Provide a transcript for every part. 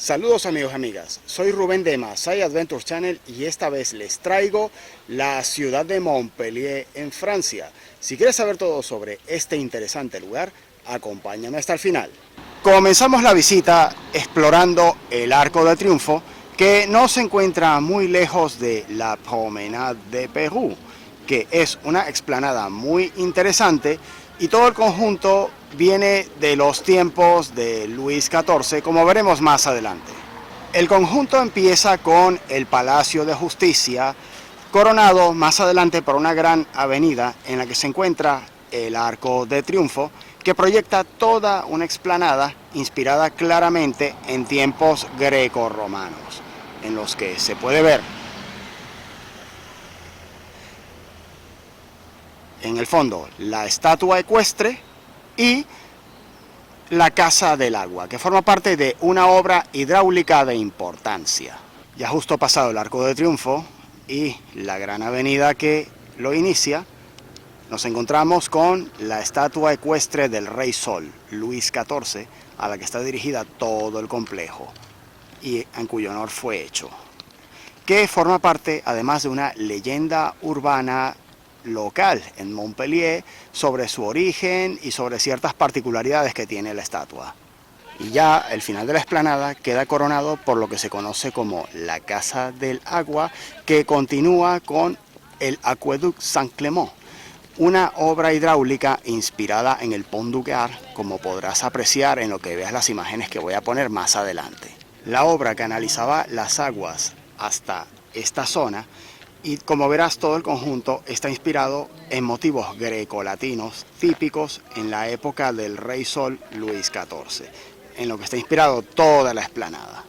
Saludos amigos y amigas, soy Rubén de Masai Adventure Channel y esta vez les traigo la ciudad de Montpellier en Francia. Si quieres saber todo sobre este interesante lugar, acompáñame hasta el final. Comenzamos la visita explorando el Arco de Triunfo, que no se encuentra muy lejos de la Promenade de Perú, que es una explanada muy interesante y todo el conjunto viene de los tiempos de Luis XIV, como veremos más adelante. El conjunto empieza con el Palacio de Justicia, coronado más adelante por una gran avenida en la que se encuentra el Arco de Triunfo, que proyecta toda una explanada inspirada claramente en tiempos greco-romanos, en los que se puede ver en el fondo la estatua ecuestre y la Casa del Agua, que forma parte de una obra hidráulica de importancia. Ya justo pasado el Arco de Triunfo y la gran avenida que lo inicia, nos encontramos con la estatua ecuestre del Rey Sol, Luis XIV, a la que está dirigida todo el complejo y en cuyo honor fue hecho, que forma parte además de una leyenda urbana local en Montpellier sobre su origen y sobre ciertas particularidades que tiene la estatua. Y ya el final de la explanada queda coronado por lo que se conoce como la Casa del Agua, que continúa con el Aqueduc Saint-Clément, una obra hidráulica inspirada en el Pont du Gard, como podrás apreciar en lo que veas las imágenes que voy a poner más adelante. La obra canalizaba las aguas hasta esta zona y, como verás, todo el conjunto está inspirado en motivos grecolatinos típicos en la época del Rey Sol Luis XIV, en lo que está inspirado toda la explanada.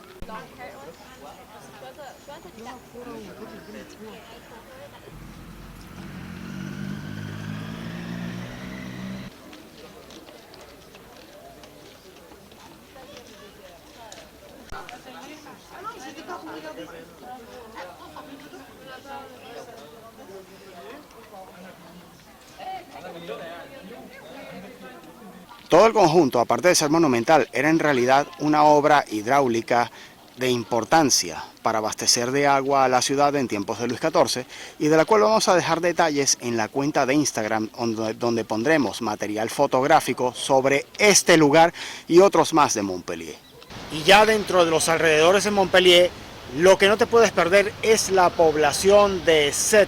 Todo el conjunto, aparte de ser monumental, era en realidad una obra hidráulica de importancia para abastecer de agua a la ciudad en tiempos de Luis XIV, y de la cual vamos a dejar detalles en la cuenta de Instagram, donde pondremos material fotográfico sobre este lugar y otros más de Montpellier. Y ya dentro de los alrededores de Montpellier, lo que no te puedes perder es la población de Sète,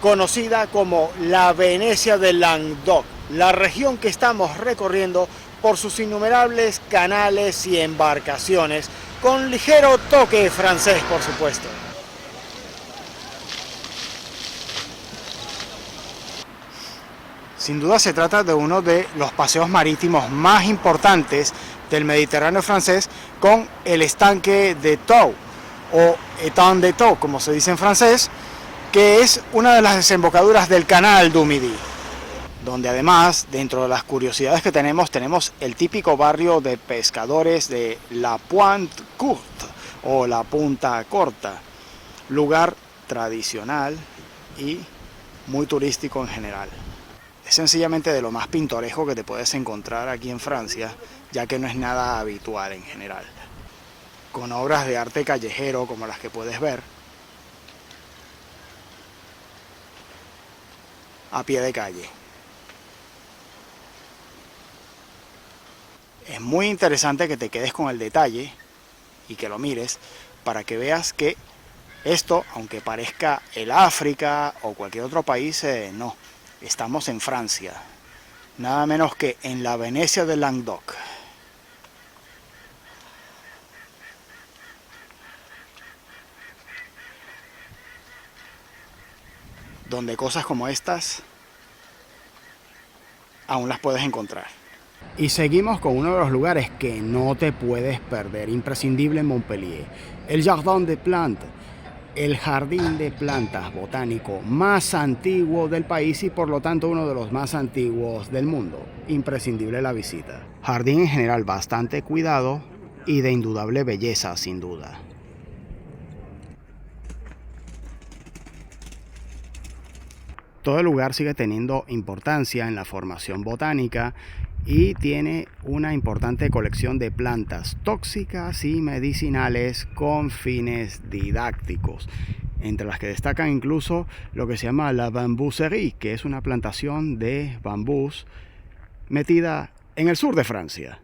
conocida como la Venecia del Languedoc, la región que estamos recorriendo por sus innumerables canales y embarcaciones, con ligero toque francés, por supuesto. Sin duda se trata de uno de los paseos marítimos más importantes del Mediterráneo francés, con el estanque de Thou, o Étang de Thou, como se dice en francés, que es una de las desembocaduras del canal du Midi, donde además, dentro de las curiosidades que tenemos el típico barrio de pescadores de la Pointe Courte, o la Punta Corta, lugar tradicional y muy turístico en general. Es sencillamente de lo más pintoresco que te puedes encontrar aquí en Francia, ya que no es nada habitual en general, con obras de arte callejero como las que puedes ver a pie de calle. Es muy interesante que te quedes con el detalle y que lo mires para que veas que esto, aunque parezca el África o cualquier otro país, no, estamos en Francia, nada menos que en la Venecia del Languedoc. Donde cosas como estas aún las puedes encontrar. Y seguimos con uno de los lugares que no te puedes perder, imprescindible en Montpellier, el Jardin des Plantes, el jardín de plantas botánico más antiguo del país y por lo tanto uno de los más antiguos del mundo. Imprescindible la visita. Jardín en general bastante cuidado y de indudable belleza, sin duda. Todo el lugar sigue teniendo importancia en la formación botánica y tiene una importante colección de plantas tóxicas y medicinales con fines didácticos, entre las que destacan incluso lo que se llama la bambuserie, que es una plantación de bambús metida en el sur de Francia.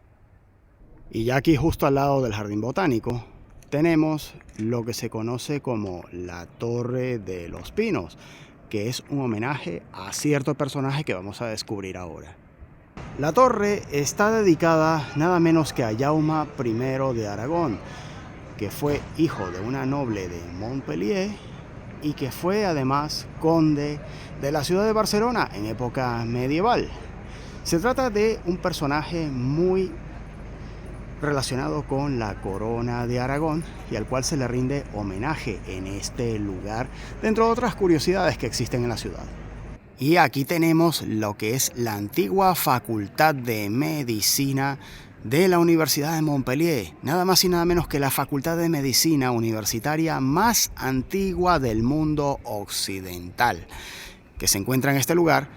Y ya aquí justo al lado del jardín botánico tenemos lo que se conoce como la Torre de los Pinos, que es un homenaje a cierto personaje que vamos a descubrir ahora. La torre está dedicada nada menos que a Jaume I de Aragón, que fue hijo de una noble de Montpellier y que fue además conde de la ciudad de Barcelona en época medieval. Se trata de un personaje muy relacionado con la corona de Aragón y al cual se le rinde homenaje en este lugar, dentro de otras curiosidades que existen en la ciudad. Y aquí tenemos lo que es la antigua Facultad de Medicina de la Universidad de Montpellier, nada más y nada menos que la facultad de medicina universitaria más antigua del mundo occidental, que se encuentra en este lugar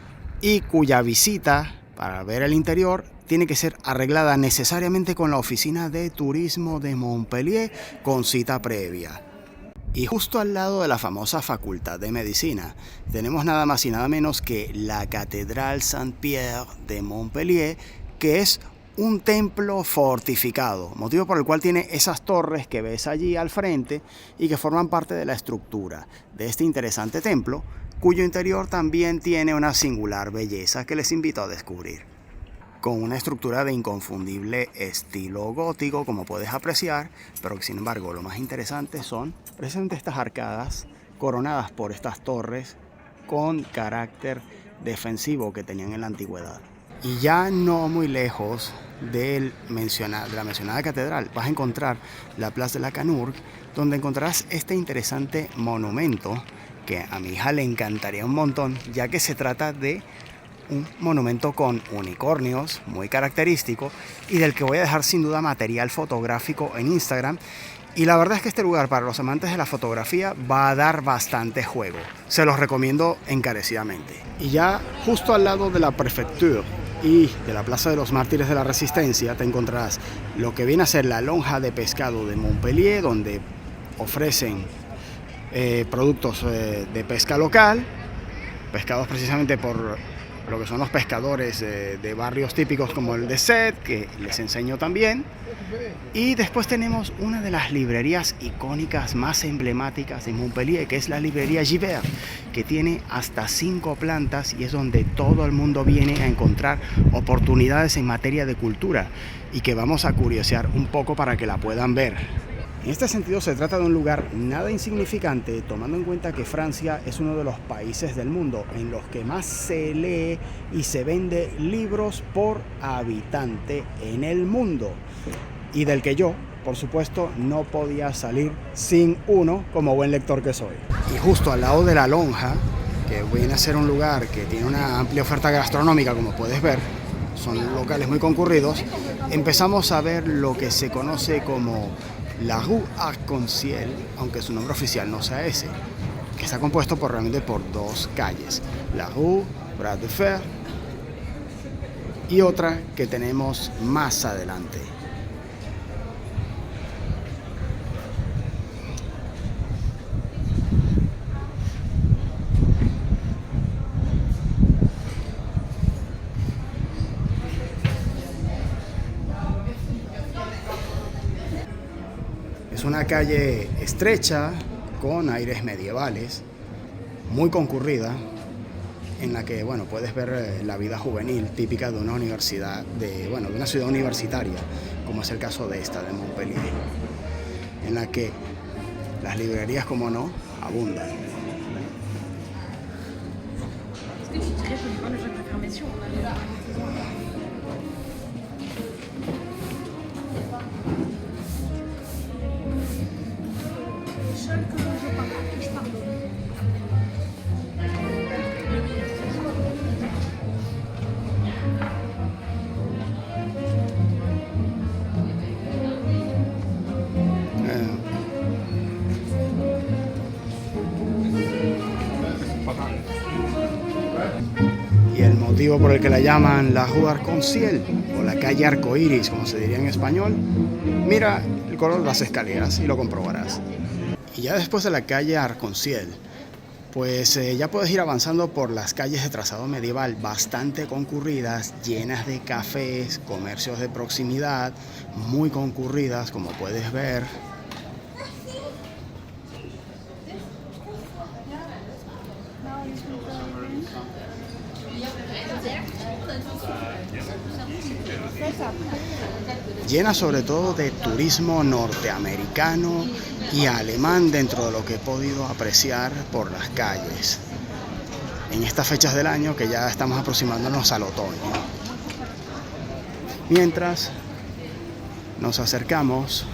y cuya visita para ver el interior tiene que ser arreglada necesariamente con la oficina de turismo de Montpellier con cita previa. Y justo al lado de la famosa Facultad de Medicina tenemos nada más y nada menos que la Catedral Saint-Pierre de Montpellier, que es un templo fortificado, motivo por el cual tiene esas torres que ves allí al frente y que forman parte de la estructura de este interesante templo, cuyo interior también tiene una singular belleza que les invito a descubrir. Con una estructura de inconfundible estilo gótico, como puedes apreciar, pero que sin embargo lo más interesante son precisamente estas arcadas coronadas por estas torres con carácter defensivo que tenían en la antigüedad. Y ya no muy lejos de la mencionada catedral vas a encontrar la Place de la Canurgue, donde encontrarás este interesante monumento que a mi hija le encantaría un montón, ya que se trata de un monumento con unicornios muy característico y del que voy a dejar sin duda material fotográfico en Instagram. Y la verdad es que este lugar, para los amantes de la fotografía, va a dar bastante juego. Se los recomiendo encarecidamente. Y ya justo al lado de la Prefecture y de la Plaza de los Mártires de la Resistencia te encontrarás lo que viene a ser la lonja de pescado de Montpellier, donde ofrecen productos de pesca local, pescados precisamente por lo que son los pescadores de barrios típicos como el de Sète, que les enseño también. Y después tenemos una de las librerías icónicas más emblemáticas de Montpellier, que es la librería Givert, que tiene hasta 5 plantas y es donde todo el mundo viene a encontrar oportunidades en materia de cultura y que vamos a curiosear un poco para que la puedan ver. En este sentido se trata de un lugar nada insignificante, tomando en cuenta que Francia es uno de los países del mundo en los que más se lee y se vende libros por habitante en el mundo, y del que yo, por supuesto, no podía salir sin uno como buen lector que soy. Y justo al lado de la lonja, que viene a ser un lugar que tiene una amplia oferta gastronómica, como puedes ver, son locales muy concurridos, empezamos a ver lo que se conoce como la Rue Arc-en-Ciel, aunque su nombre oficial no sea ese, que está compuesto realmente por 2 calles, la Rue Bras de Fer y otra que tenemos más adelante. Es una calle estrecha, con aires medievales, muy concurrida, en la que puedes ver la vida juvenil típica de una universidad, de una ciudad universitaria, como es el caso de esta, de Montpellier, en la que las librerías, como no, abundan. motivo por el que la llaman la Rue Arc-en-Ciel o la calle Arcoiris, como se diría en español. Mira el color de las escaleras y lo comprobarás. Y ya después de la calle Arc-en-Ciel, pues ya puedes ir avanzando por las calles de trazado medieval bastante concurridas, llenas de cafés, comercios de proximidad, muy concurridas, como puedes ver. Llena sobre todo de turismo norteamericano y alemán dentro de lo que he podido apreciar por las calles en estas fechas del año que ya estamos aproximándonos al otoño. Mientras nos acercamos,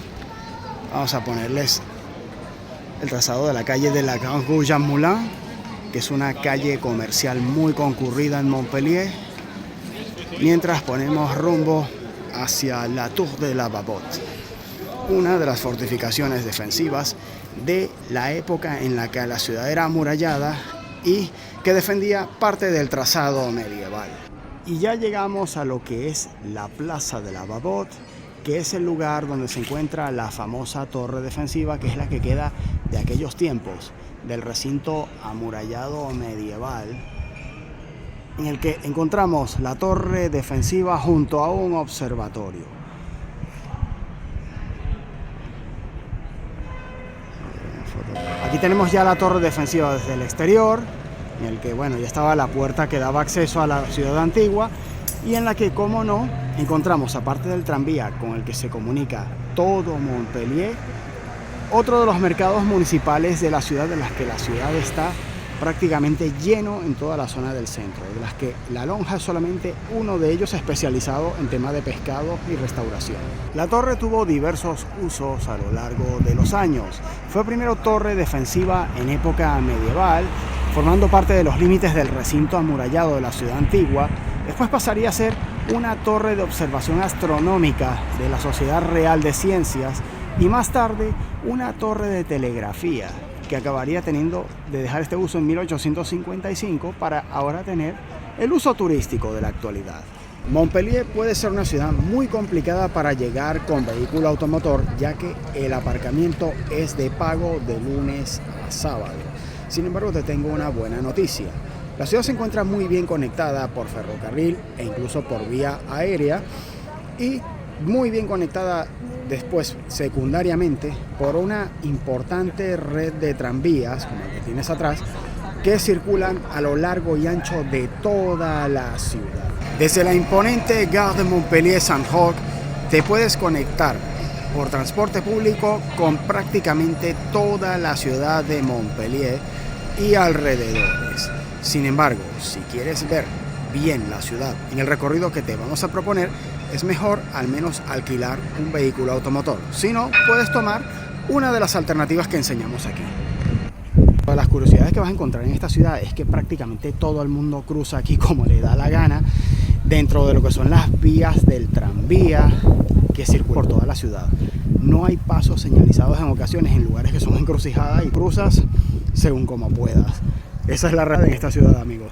vamos a ponerles el trazado de la calle de la Grande Rue Jean Moulin, que es una calle comercial muy concurrida en Montpellier, mientras ponemos rumbo hacia la Tour de la Babotte, una de las fortificaciones defensivas de la época en la que la ciudad era amurallada y que defendía parte del trazado medieval. Y ya llegamos a lo que es la Plaza de la Babotte, que es el lugar donde se encuentra la famosa torre defensiva, que es la que queda de aquellos tiempos, del recinto amurallado medieval, en el que encontramos la torre defensiva junto a un observatorio. Aquí tenemos ya la torre defensiva desde el exterior, en el que bueno, ya estaba la puerta que daba acceso a la ciudad antigua, y en la que, como no, encontramos, aparte del tranvía con el que se comunica todo Montpellier, otro de los mercados municipales de la ciudad, de las que la ciudad está prácticamente lleno en toda la zona del centro, de las que la lonja es solamente uno de ellos especializado en temas de pescado y restauración. La torre tuvo diversos usos a lo largo de los años. Fue primero torre defensiva en época medieval, formando parte de los límites del recinto amurallado de la ciudad antigua. Después pasaría a ser una torre de observación astronómica de la Sociedad Real de Ciencias y más tarde una torre de telegrafía, que acabaría teniendo de dejar este uso en 1855 para ahora tener el uso turístico de la actualidad. Montpellier puede ser una ciudad muy complicada para llegar con vehículo automotor, ya que el aparcamiento es de pago de lunes a sábado. Sin embargo, te tengo una buena noticia. La ciudad se encuentra muy bien conectada por ferrocarril e incluso por vía aérea, y muy bien conectada después secundariamente por una importante red de tranvías, como el que tienes atrás, que circulan a lo largo y ancho de toda la ciudad. Desde la imponente Gare de Montpellier-Saint-Roch te puedes conectar por transporte público con prácticamente toda la ciudad de Montpellier y alrededores. Sin embargo, si quieres ver bien la ciudad en el recorrido que te vamos a proponer, es mejor al menos alquilar un vehículo automotor. Si no, puedes tomar una de las alternativas que enseñamos aquí. Una de las curiosidades que vas a encontrar en esta ciudad es que prácticamente todo el mundo cruza aquí como le da la gana, dentro de lo que son las vías del tranvía que circula por toda la ciudad. No hay pasos señalizados en ocasiones en lugares que son encrucijadas, y cruzas según como puedas. Esa es la realidad en esta ciudad, amigos.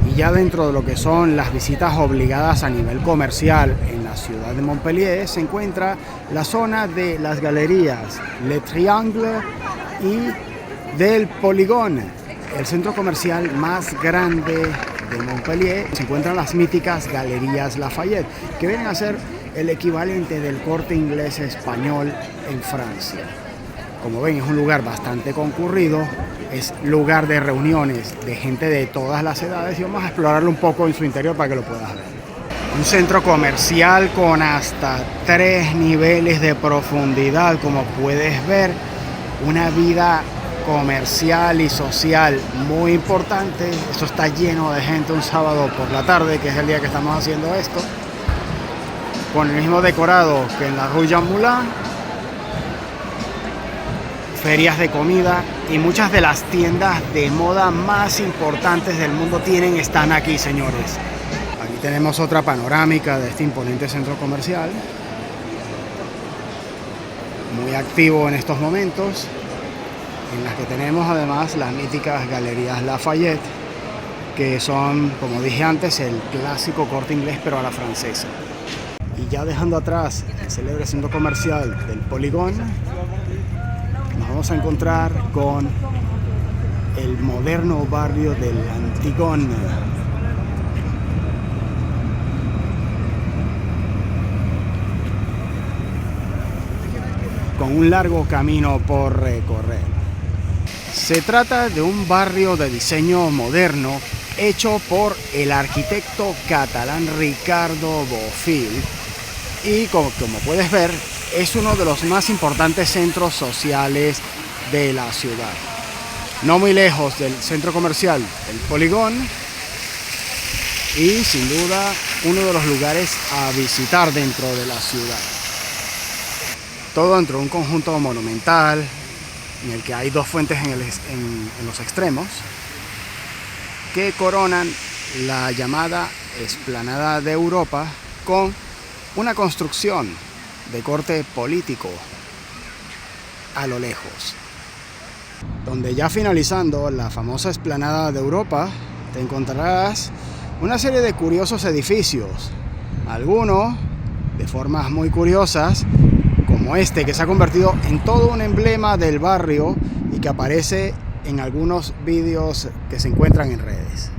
Y ya dentro de lo que son las visitas obligadas a nivel comercial en la ciudad de Montpellier se encuentra la zona de las galerías Le Triangle y del Polygone, el centro comercial más grande de Montpellier. Se encuentran las míticas Galerías Lafayette, que vienen a ser el equivalente del Corte Inglés español en Francia. Como ven, es un lugar bastante concurrido, es lugar de reuniones de gente de todas las edades, y vamos a explorarlo un poco en su interior para que lo puedas ver. Un centro comercial con hasta 3 niveles de profundidad, como puedes ver, una vida comercial y social muy importante. Esto está lleno de gente un sábado por la tarde, que es el día que estamos haciendo esto, con el mismo decorado que en la Rue Jean Moulin. Ferias de comida y muchas de las tiendas de moda más importantes del mundo están aquí, señores. Aquí tenemos otra panorámica de este imponente centro comercial, muy activo en estos momentos, en las que tenemos además las míticas Galerías Lafayette, que son, como dije antes, el clásico Corte Inglés pero a la francesa. Y ya dejando atrás el célebre centro comercial del Polígono, nos vamos a encontrar con el moderno barrio del Antigone. Con un largo camino por recorrer. Se trata de un barrio de diseño moderno hecho por el arquitecto catalán Ricardo Bofill y como puedes ver es uno de los más importantes centros sociales de la ciudad. No muy lejos del centro comercial El Polígono y sin duda uno de los lugares a visitar dentro de la ciudad. Todo dentro de un conjunto monumental en el que hay dos fuentes en los extremos que coronan la llamada Explanada de Europa con una construcción de corte político a lo lejos. Donde ya finalizando la famosa Explanada de Europa te encontrarás una serie de curiosos edificios, algunos de formas muy curiosas, como este que se ha convertido en todo un emblema del barrio y que aparece en algunos vídeos que se encuentran en redes.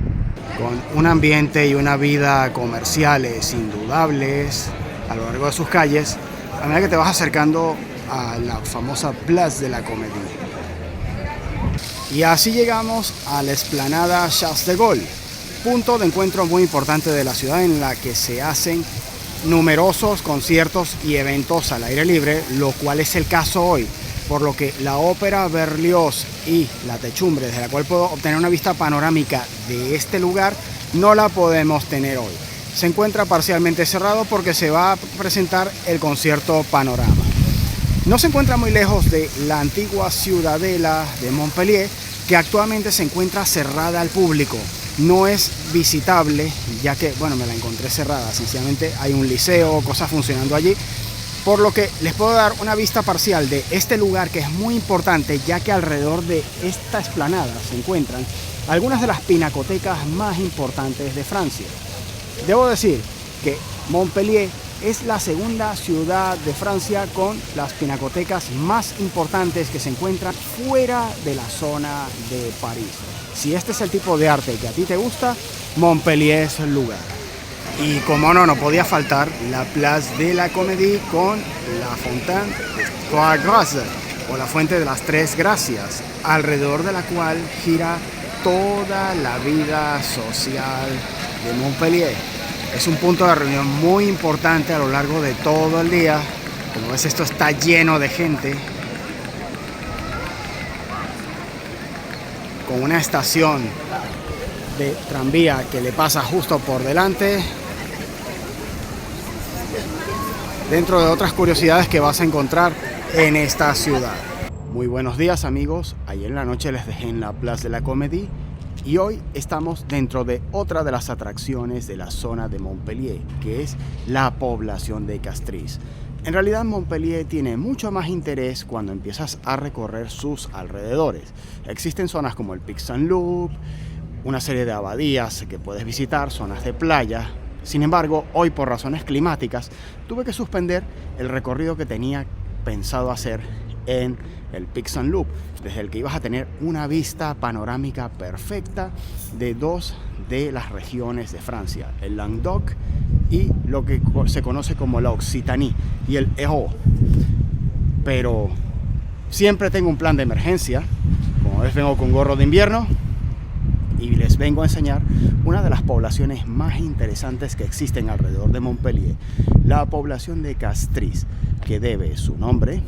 Con un ambiente y una vida comerciales indudables a lo largo de sus calles, a medida que te vas acercando a la famosa Place de la Comédie. Y así llegamos a la explanada Charles de Gaulle, punto de encuentro muy importante de la ciudad en la que se hacen numerosos conciertos y eventos al aire libre, lo cual es el caso hoy, por lo que la ópera Berlioz y la techumbre, desde la cual puedo obtener una vista panorámica de este lugar, no la podemos tener hoy. Se encuentra parcialmente cerrado porque se va a presentar el concierto Panorama. No se encuentra muy lejos de la antigua ciudadela de Montpellier, que actualmente se encuentra cerrada al público. No es visitable, ya que, bueno, me la encontré cerrada. Sencillamente hay un liceo, cosas funcionando allí. Por lo que les puedo dar una vista parcial de este lugar que es muy importante, ya que alrededor de esta explanada se encuentran algunas de las pinacotecas más importantes de Francia. Debo decir que Montpellier es la segunda ciudad de Francia con las pinacotecas más importantes que se encuentran fuera de la zona de París. Si este es el tipo de arte que a ti te gusta, Montpellier es el lugar. Y como no podía faltar la Place de la Comédie con la Fontaine des Trois Grâces, o la Fuente de las Tres Gracias, alrededor de la cual gira toda la vida social de Montpellier. Es un punto de reunión muy importante a lo largo de todo el día. Como ves, esto está lleno de gente, con una estación de tranvía que le pasa justo por delante, dentro de otras curiosidades que vas a encontrar en esta ciudad. Muy buenos días, amigos. Ayer en la noche les dejé en la Place de la Comédie y hoy estamos dentro de otra de las atracciones de la zona de Montpellier, que es la población de Castries. En realidad Montpellier tiene mucho más interés cuando empiezas a recorrer sus alrededores. Existen zonas como el Pic Saint-Loup, una serie de abadías que puedes visitar, zonas de playa. Sin embargo, hoy por razones climáticas tuve que suspender el recorrido que tenía pensado hacer en el Pic Saint-Loup, desde el que ibas a tener una vista panorámica perfecta de dos de las regiones de Francia, el Languedoc y lo que se conoce como la Occitanie y el Hérault. Pero siempre tengo un plan de emergencia. Como ves, vengo con gorro de invierno y les vengo a enseñar una de las poblaciones más interesantes que existen alrededor de Montpellier, la población de Castries, que debe su nombre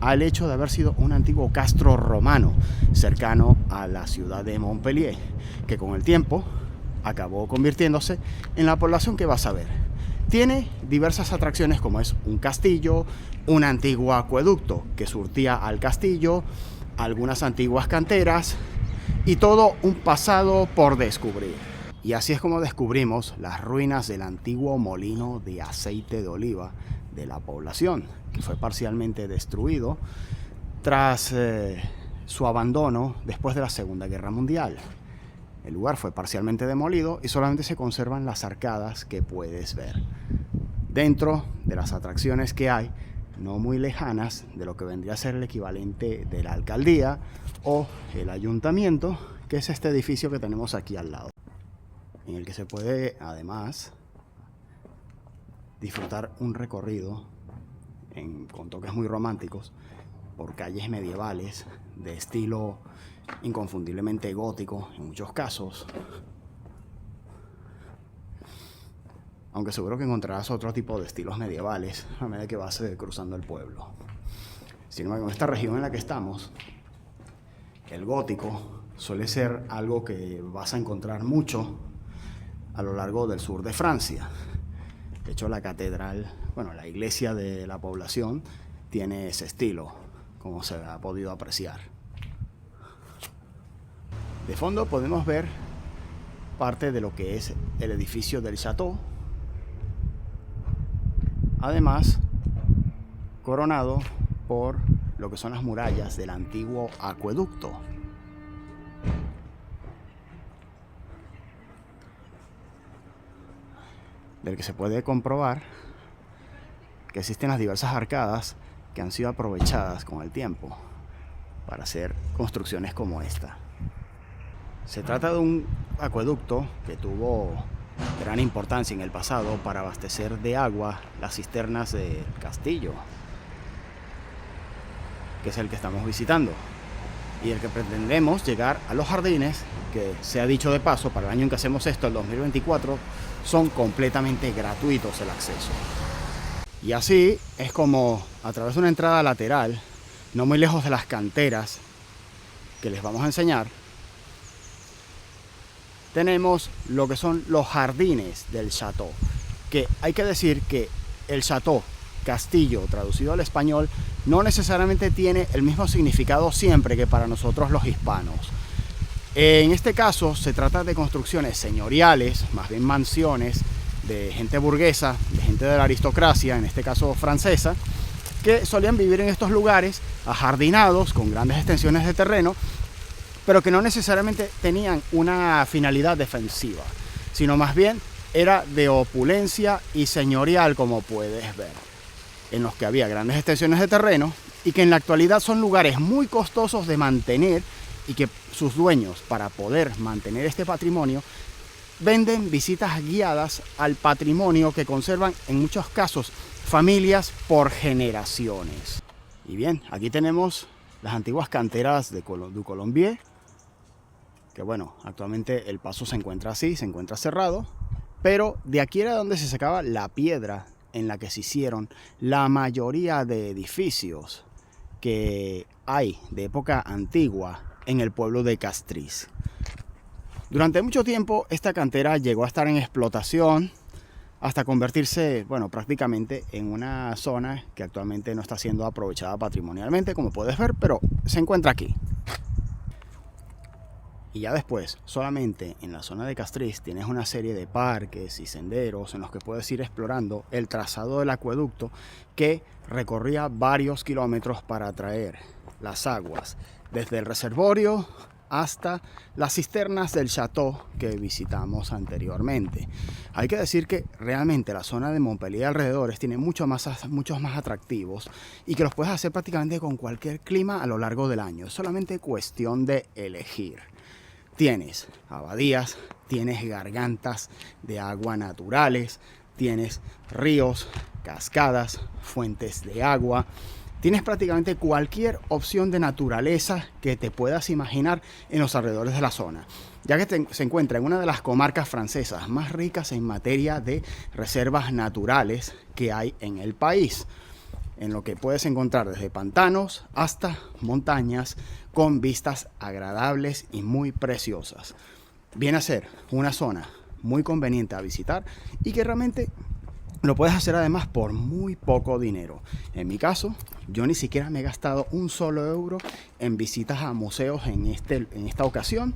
al hecho de haber sido un antiguo castro romano cercano a la ciudad de Montpellier, que con el tiempo acabó convirtiéndose en la población que vas a ver. Tiene diversas atracciones, como es un castillo, un antiguo acueducto que surtía al castillo, algunas antiguas canteras y todo un pasado por descubrir. Y así es como descubrimos las ruinas del antiguo molino de aceite de oliva de la población, que fue parcialmente destruido tras su abandono después de la Segunda Guerra Mundial. El lugar fue parcialmente demolido y solamente se conservan las arcadas que puedes ver. Dentro de las atracciones que hay, no muy lejanas de lo que vendría a ser el equivalente de la alcaldía o el ayuntamiento, que es este edificio que tenemos aquí al lado, en el que se puede además disfrutar un recorrido con toques muy románticos por calles medievales de estilo inconfundiblemente gótico en muchos casos, aunque seguro que encontrarás otro tipo de estilos medievales a medida que vas cruzando el pueblo. Sin embargo, en esta región en la que estamos, el gótico suele ser algo que vas a encontrar mucho a lo largo del sur de Francia. De hecho, la catedral, la iglesia de la población tiene ese estilo, como se ha podido apreciar. De fondo podemos ver parte de lo que es el edificio del Chateau, además coronado por lo que son las murallas del antiguo acueducto. Del que se puede comprobar que existen las diversas arcadas que han sido aprovechadas con el tiempo para hacer construcciones como esta. Se trata de un acueducto que tuvo gran importancia en el pasado para abastecer de agua las cisternas del castillo, que es el que estamos visitando, y el que pretendemos llegar a los jardines, que se ha dicho de paso, para el año en que hacemos esto, el 2024, son completamente gratuitos el acceso. Y así es como, a través de una entrada lateral, no muy lejos de las canteras que les vamos a enseñar, tenemos lo que son los jardines del Chateau, que hay que decir que el Chateau, castillo, traducido al español, no necesariamente tiene el mismo significado siempre que para nosotros los hispanos. En este caso se trata de construcciones señoriales, más bien mansiones de gente burguesa, de gente de la aristocracia, en este caso francesa, que solían vivir en estos lugares ajardinados con grandes extensiones de terreno, pero que no necesariamente tenían una finalidad defensiva, sino más bien era de opulencia y señorial, como puedes ver, en los que había grandes extensiones de terreno y que en la actualidad son lugares muy costosos de mantener, y que sus dueños, para poder mantener este patrimonio, venden visitas guiadas al patrimonio que conservan en muchos casos familias por generaciones. Y bien, aquí tenemos las antiguas canteras de du Colombier, que actualmente el paso se encuentra así, se encuentra cerrado, pero de aquí era donde se sacaba la piedra en la que se hicieron la mayoría de edificios que hay de época antigua en el pueblo de Castries. Durante mucho tiempo esta cantera llegó a estar en explotación hasta convertirse, prácticamente en una zona que actualmente no está siendo aprovechada patrimonialmente, como puedes ver, pero se encuentra aquí. Y ya después, solamente en la zona de Castries tienes una serie de parques y senderos en los que puedes ir explorando el trazado del acueducto que recorría varios kilómetros para traer las aguas desde el reservorio hasta las cisternas del Chateau que visitamos anteriormente. Hay que decir que realmente la zona de Montpellier y alrededores tiene muchos más atractivos y que los puedes hacer prácticamente con cualquier clima a lo largo del año. Es solamente cuestión de elegir. Tienes abadías, tienes gargantas de agua naturales, tienes ríos, cascadas, fuentes de agua. Tienes prácticamente cualquier opción de naturaleza que te puedas imaginar en los alrededores de la zona, ya que se encuentra en una de las comarcas francesas más ricas en materia de reservas naturales que hay en el país, en lo que puedes encontrar desde pantanos hasta montañas con vistas agradables y muy preciosas. Viene a ser una zona muy conveniente a visitar y que realmente lo puedes hacer además por muy poco dinero. En mi caso, yo ni siquiera me he gastado un solo euro en visitas a museos en esta ocasión,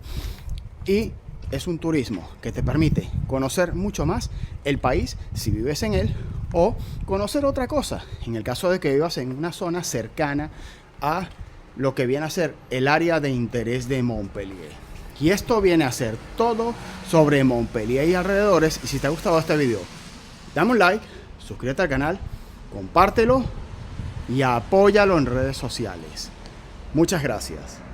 y es un turismo que te permite conocer mucho más el país si vives en él, o conocer otra cosa en el caso de que vivas en una zona cercana a lo que viene a ser el área de interés de Montpellier. Y esto viene a ser todo sobre Montpellier y alrededores. Y si te ha gustado este video, dame un like, suscríbete al canal, compártelo y apóyalo en redes sociales. Muchas gracias.